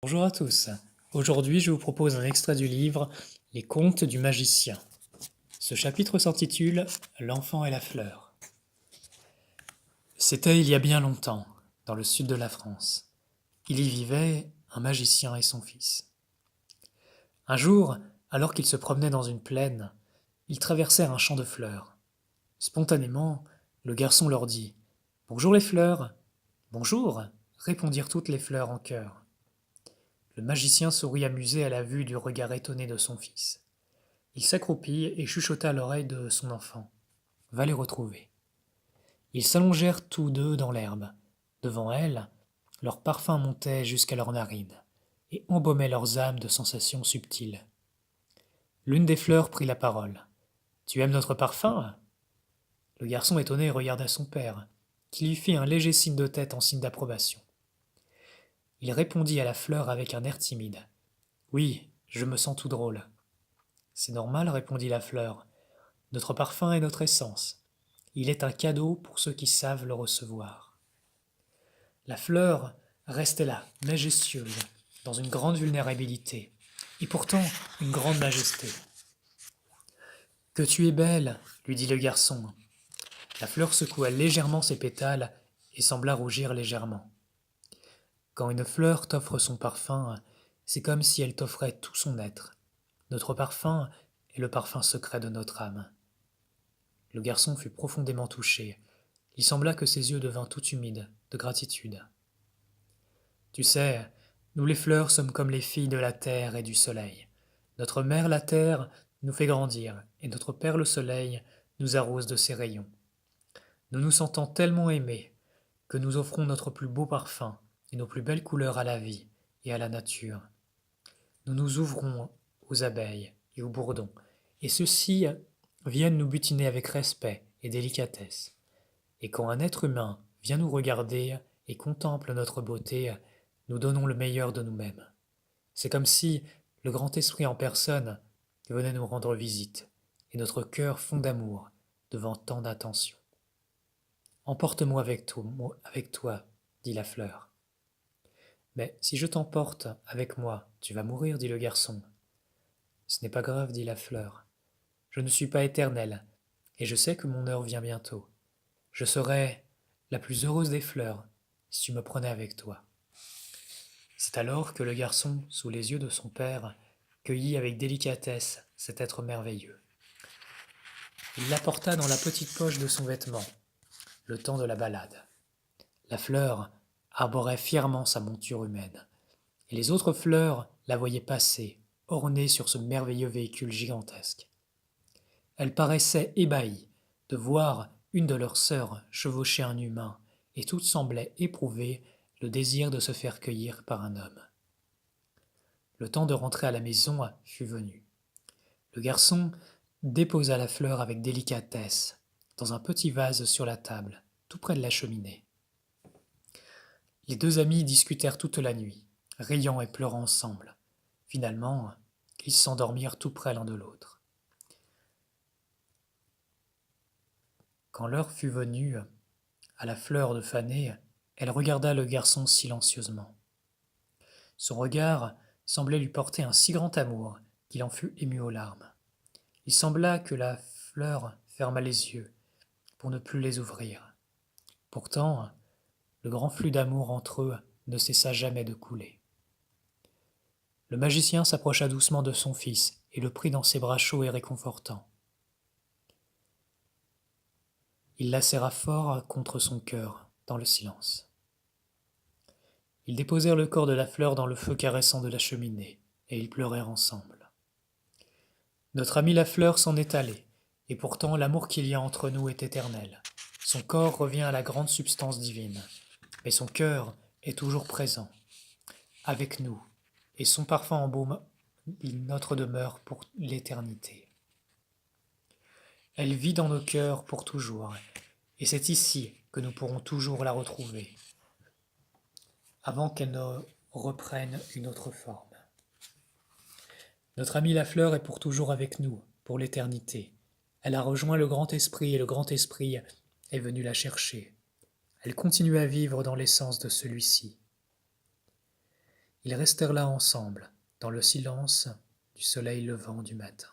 Bonjour à tous. Aujourd'hui, je vous propose un extrait du livre Les Contes du magicien. Ce chapitre s'intitule L'enfant et la fleur. C'était il y a bien longtemps, dans le sud de la France. Il y vivait un magicien et son fils. Un jour, alors qu'ils se promenaient dans une plaine, ils traversèrent un champ de fleurs. Spontanément, le garçon leur dit « Bonjour les fleurs !»« Bonjour !» répondirent toutes les fleurs en chœur. Le magicien sourit amusé à la vue du regard étonné de son fils. Il s'accroupit et chuchota à l'oreille de son enfant. Va les retrouver. Ils s'allongèrent tous deux dans l'herbe. Devant elle, leur parfum montait jusqu'à leurs narines et embaumait leurs âmes de sensations subtiles. L'une des fleurs prit la parole. Tu aimes notre parfum? Le garçon étonné regarda son père, qui lui fit un léger signe de tête en signe d'approbation. Il répondit à la fleur avec un air timide. Oui, je me sens tout drôle. C'est normal, répondit la fleur. Notre parfum est notre essence. Il est un cadeau pour ceux qui savent le recevoir. La fleur restait là, majestueuse, dans une grande vulnérabilité, et pourtant une grande majesté. Que tu es belle, lui dit le garçon. La fleur secoua légèrement ses pétales et sembla rougir légèrement. Quand une fleur t'offre son parfum, c'est comme si elle t'offrait tout son être. Notre parfum est le parfum secret de notre âme. Le garçon fut profondément touché. Il sembla que ses yeux devinrent tout humides, de gratitude. Tu sais, nous les fleurs sommes comme les filles de la terre et du soleil. Notre mère la terre nous fait grandir, et notre père le soleil nous arrose de ses rayons. Nous nous sentons tellement aimés que nous offrons notre plus beau parfum et nos plus belles couleurs à la vie et à la nature. Nous nous ouvrons aux abeilles et aux bourdons, et ceux-ci viennent nous butiner avec respect et délicatesse. Et quand un être humain vient nous regarder et contemple notre beauté, nous donnons le meilleur de nous-mêmes. C'est comme si le grand esprit en personne venait nous rendre visite, et notre cœur fond d'amour devant tant d'attention. Emporte-moi avec toi, dit la fleur. Mais si je t'emporte avec moi, tu vas mourir, dit le garçon. Ce n'est pas grave, dit la fleur. Je ne suis pas éternelle, et je sais que mon heure vient bientôt. Je serai la plus heureuse des fleurs si tu me prenais avec toi. C'est alors que le garçon, sous les yeux de son père, cueillit avec délicatesse cet être merveilleux. Il l'apporta dans la petite poche de son vêtement, le temps de la balade. La fleur arborait fièrement sa monture humaine, et les autres fleurs la voyaient passer, ornée sur ce merveilleux véhicule gigantesque. Elle paraissait ébahie de voir une de leurs sœurs chevaucher un humain, et toutes semblaient éprouver le désir de se faire cueillir par un homme. Le temps de rentrer à la maison fut venu. Le garçon déposa la fleur avec délicatesse dans un petit vase sur la table, tout près de la cheminée. Les deux amis discutèrent toute la nuit, riant et pleurant ensemble. Finalement, ils s'endormirent tout près l'un de l'autre. Quand l'heure fut venue, à la fleur de faner, elle regarda le garçon silencieusement. Son regard semblait lui porter un si grand amour qu'il en fut ému aux larmes. Il sembla que la fleur ferma les yeux pour ne plus les ouvrir. Pourtant, le grand flux d'amour entre eux ne cessa jamais de couler. Le magicien s'approcha doucement de son fils et le prit dans ses bras chauds et réconfortants. Il la serra fort contre son cœur, dans le silence. Ils déposèrent le corps de la fleur dans le feu caressant de la cheminée, et ils pleurèrent ensemble. Notre ami la fleur s'en est allé, et pourtant l'amour qu'il y a entre nous est éternel. Son corps revient à la grande substance divine, mais son cœur est toujours présent, avec nous, et son parfum embaume notre demeure pour l'éternité. Elle vit dans nos cœurs pour toujours, et c'est ici que nous pourrons toujours la retrouver, avant qu'elle ne reprenne une autre forme. Notre amie la fleur est pour toujours avec nous, pour l'éternité. Elle a rejoint le grand esprit et le grand esprit est venu la chercher. Elle continue à vivre dans l'essence de celui-ci. Ils restèrent là ensemble, dans le silence du soleil levant du matin.